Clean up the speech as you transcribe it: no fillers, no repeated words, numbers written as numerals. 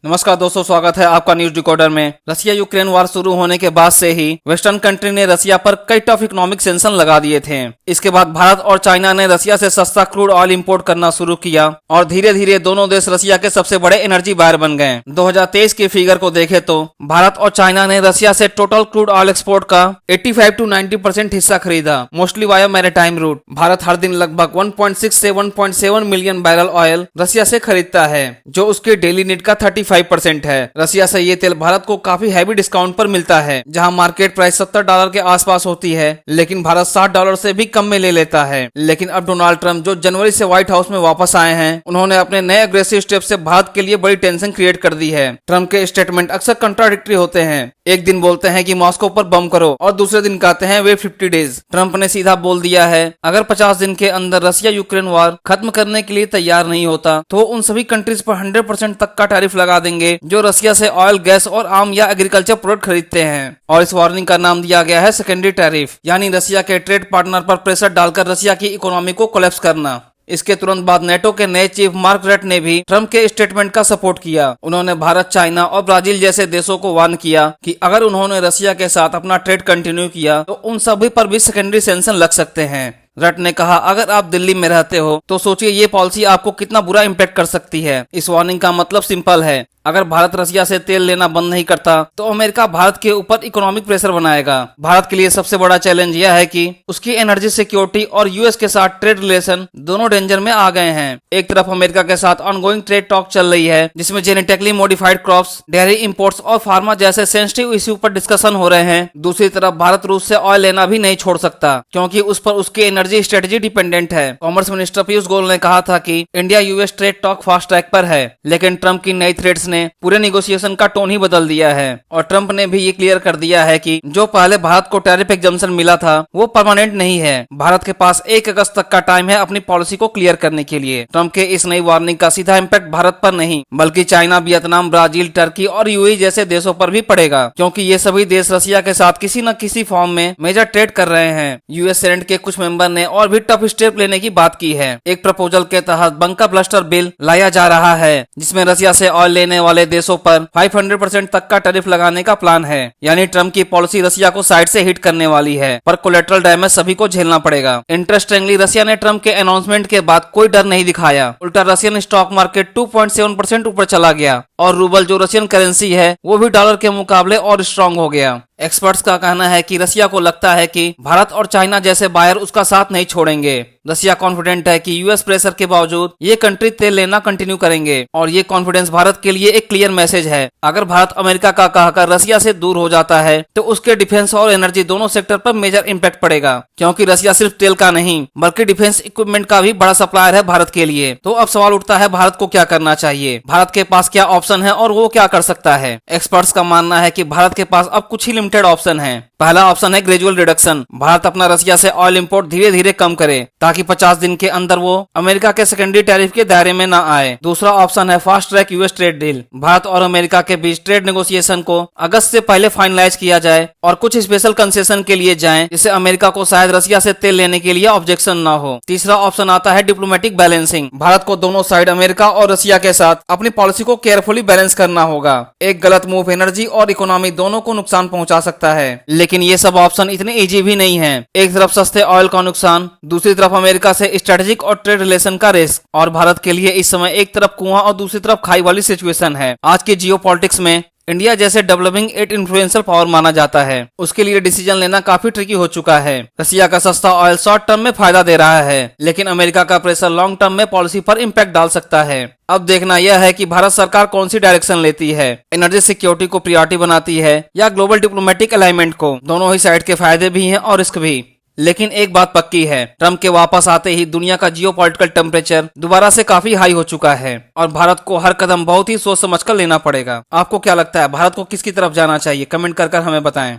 नमस्कार दोस्तों, स्वागत है आपका न्यूज डिकोडर में। रसिया यूक्रेन वार शुरू होने के बाद से ही वेस्टर्न कंट्री ने रसिया पर कई टफ इकोनॉमिक सैंक्शन लगा दिए थे। इसके बाद भारत और चाइना ने रसिया से सस्ता क्रूड ऑयल इंपोर्ट करना शुरू किया और धीरे धीरे दोनों देश रसिया के सबसे बड़े एनर्जी बायर बन गए। 2023 की फिगर को देखें तो भारत और चाइना ने रसिया से टोटल क्रूड ऑयल एक्सपोर्ट का 85 to 90% हिस्सा खरीदा, mostly via maritime route. Bharat हर दिन लगभग 1.6 से 1.7 मिलियन बैरल ऑयल रसिया से खरीदता है, जो उसके डेली नीड का 35% है। रसिया से ये तेल भारत को काफी हैवी डिस्काउंट पर मिलता है, जहां मार्केट प्राइस $70 के आसपास होती है, लेकिन भारत $60 से भी कम में ले लेता है। लेकिन अब डोनाल्ड ट्रंप जो जनवरी से व्हाइट हाउस में वापस आए हैं, उन्होंने अपने नए अग्रेसिव स्टेप से भारत के लिए बड़ी टेंशन क्रिएट कर दी है। ट्रंप के स्टेटमेंट अक्सर कंट्राडिक्टरी होते हैं। एक दिन बोलते हैं कि मॉस्को पर बम करो और दूसरे दिन कहते हैं वेट 50 डेज। ट्रंप ने सीधा बोल दिया है, अगर 50 दिन के अंदर रसिया यूक्रेन वार खत्म करने के लिए तैयार नहीं होता तो उन सभी कंट्रीज पर 100% तक का टैरिफ लगा देंगे जो रसिया से ऑयल, गैस और आम या एग्रीकल्चर प्रोडक्ट खरीदते हैं। और इस वार्निंग का नाम दिया गया है सेकेंडरी टैरिफ, यानी रसिया के ट्रेड पार्टनर पर प्रेशर डालकर रसिया की इकोनॉमी को कोलैप्स करना। इसके तुरंत बाद नेटो के नए चीफ मार्क रट ने भी ट्रंप के स्टेटमेंट का सपोर्ट किया। उन्होंने भारत, चाइना और ब्राजील जैसे देशों को वार्न किया कि अगर उन्होंने रसिया के साथ अपना ट्रेड कंटिन्यू किया तो उन सभी पर भी सेकेंडरी सैंक्शन लग सकते हैं। रट ने कहा, अगर आप दिल्ली में रहते हो तो सोचिए ये पॉलिसी आपको कितना बुरा इम्पैक्ट कर सकती है। इस वार्निंग का मतलब सिंपल है, अगर भारत रसिया से तेल लेना बंद नहीं करता तो अमेरिका भारत के ऊपर इकोनॉमिक प्रेशर बनाएगा। भारत के लिए सबसे बड़ा चैलेंज यह है कि उसकी एनर्जी सिक्योरिटी और यूएस के साथ ट्रेड रिलेशन दोनों डेंजर में आ गए हैं। एक तरफ अमेरिका के साथ ऑनगोइंग ट्रेड टॉक चल रही है, जिसमें genetically modified crops, dairy imports और फार्मा जैसे सेंसिटिव इश्यू पर डिस्कशन हो रहे हैं। दूसरी तरफ भारत रूस से ऑयल लेना भी नहीं छोड़ सकता, क्योंकि उस पर उसकी एनर्जी स्ट्रेटेजी डिपेंडेंट है। कॉमर्स मिनिस्टर पीयूष गोयल ने कहा था कि India US trade talk fast track पर है, लेकिन ट्रंप की नई थ्रेट्स ने पूरे निगोशिएशन का टोन ही बदल दिया है। और ट्रंप ने भी ये क्लियर कर दिया है कि जो पहले भारत को टैरिफ एग्जम्पशन मिला था वो परमानेंट नहीं है। भारत के पास 1 अगस्त तक का टाइम है अपनी पॉलिसी को क्लियर करने के लिए। ट्रंप के इस नई वार्निंग का सीधा इम्पैक्ट भारत पर नहीं बल्कि चाइना, वियतनाम, ब्राजील, टर्की और यूएई जैसे देशों पर भी पड़ेगा, क्योंकि ये सभी देश रसिया के साथ किसी न किसी फॉर्म में मेजर ट्रेड कर रहे हैं। यूएस सेनेट के कुछ मेंबर ने और भी टफ स्टेप लेने की बात की है। एक प्रपोजल के तहत बंकर ब्लस्टर बिल लाया जा रहा है, जिसमें रसिया से ऑयल लेने वाले देशों पर 500% तक का टैरिफ लगाने का प्लान है। यानी ट्रंप की पॉलिसी रसिया को साइड से हिट करने वाली है, पर कोलेटरल डैमेज सभी को झेलना पड़ेगा। इंटरेस्टिंगली रसिया ने ट्रंप के अनाउंसमेंट के बाद कोई डर नहीं दिखाया, उल्टा रशियन स्टॉक मार्केट 2.7% ऊपर चला गया और रूबल जो रशियन करेंसी है वो भी डॉलर के मुकाबले और स्ट्रांग हो गया। एक्सपर्ट्स का कहना है कि रसिया को लगता है कि भारत और चाइना जैसे बायर उसका साथ नहीं छोड़ेंगे। रसिया कॉन्फिडेंट है कि यूएस प्रेशर के बावजूद ये कंट्री तेल लेना कंटिन्यू करेंगे और ये कॉन्फिडेंस भारत के लिए एक क्लियर मैसेज है। अगर भारत अमेरिका का कहकर रसिया से दूर हो जाता है तो उसके डिफेंस और एनर्जी दोनों सेक्टर पर मेजर इम्पैक्ट पड़ेगा, क्योंकि रसिया सिर्फ तेल का नहीं बल्कि डिफेंस इक्विपमेंट का भी बड़ा सप्लायर है भारत के लिए। तो अब सवाल उठता है, भारत को क्या करना चाहिए, भारत के पास क्या ऑप्शन है और वो क्या कर सकता है। एक्सपर्ट्स का मानना है कि भारत के पास अब कुछ ही लिमिटेड ऑप्शन है। पहला ऑप्शन है ग्रेजुअल रिडक्शन। भारत अपना रसिया से ऑयल इंपोर्ट धीरे धीरे कम करे ताकि 50 दिन के अंदर वो अमेरिका के सेकेंडरी टैरिफ के दायरे में न आए। दूसरा ऑप्शन है fast track US trade deal. Bharat और अमेरिका के बीच ट्रेड नेगोशिएशन को अगस्त से पहले फाइनलाइज किया जाए और कुछ स्पेशल कंसेशन के लिए जाएं, जिससे अमेरिका को शायद रसिया से तेल लेने के लिए ऑब्जेक्शन न हो। तीसरा ऑप्शन आता है डिप्लोमेटिक बैलेंसिंग। भारत को दोनों साइड अमेरिका और रसिया के साथ अपनी पॉलिसी को केयरफुली बैलेंस करना होगा। एक गलत मूव एनर्जी और इकोनॉमी दोनों को नुकसान पहुंचा सकता है, लेकिन ये सब ऑप्शन इतने इजी भी नहीं है। एक तरफ सस्ते ऑयल का नुकसान, दूसरी तरफ अमेरिका से स्ट्रेटेजिक और ट्रेड रिलेशन का रिस्क, और भारत के लिए इस समय एक तरफ कुआं और दूसरी तरफ खाई वाली सिचुएशन है। आज के जियोपॉलिटिक्स में इंडिया जैसे डेवलपिंग एक इन्फ्लुएंशियल पावर माना जाता है, उसके लिए डिसीजन लेना काफी ट्रिकी हो चुका है। रसिया का सस्ता ऑयल शॉर्ट टर्म में फायदा दे रहा है, लेकिन अमेरिका का प्रेशर लॉन्ग टर्म में पॉलिसी पर इम्पैक्ट डाल सकता है। अब देखना यह है कि भारत सरकार कौन सी डायरेक्शन लेती है, एनर्जी सिक्योरिटी को प्रायोरिटी बनाती है या ग्लोबल डिप्लोमेटिक अलाइनमेंट को। दोनों ही साइड के फायदे भी हैं और रिस्क भी। लेकिन एक बात पक्की है, ट्रंप के वापस आते ही दुनिया का जियोपॉलिटिकल टेम्परेचर दोबारा से काफी हाई हो चुका है और भारत को हर कदम बहुत ही सोच समझकर लेना पड़ेगा। आपको क्या लगता है, भारत को किसकी तरफ जाना चाहिए? कमेंट कर हमें बताएं।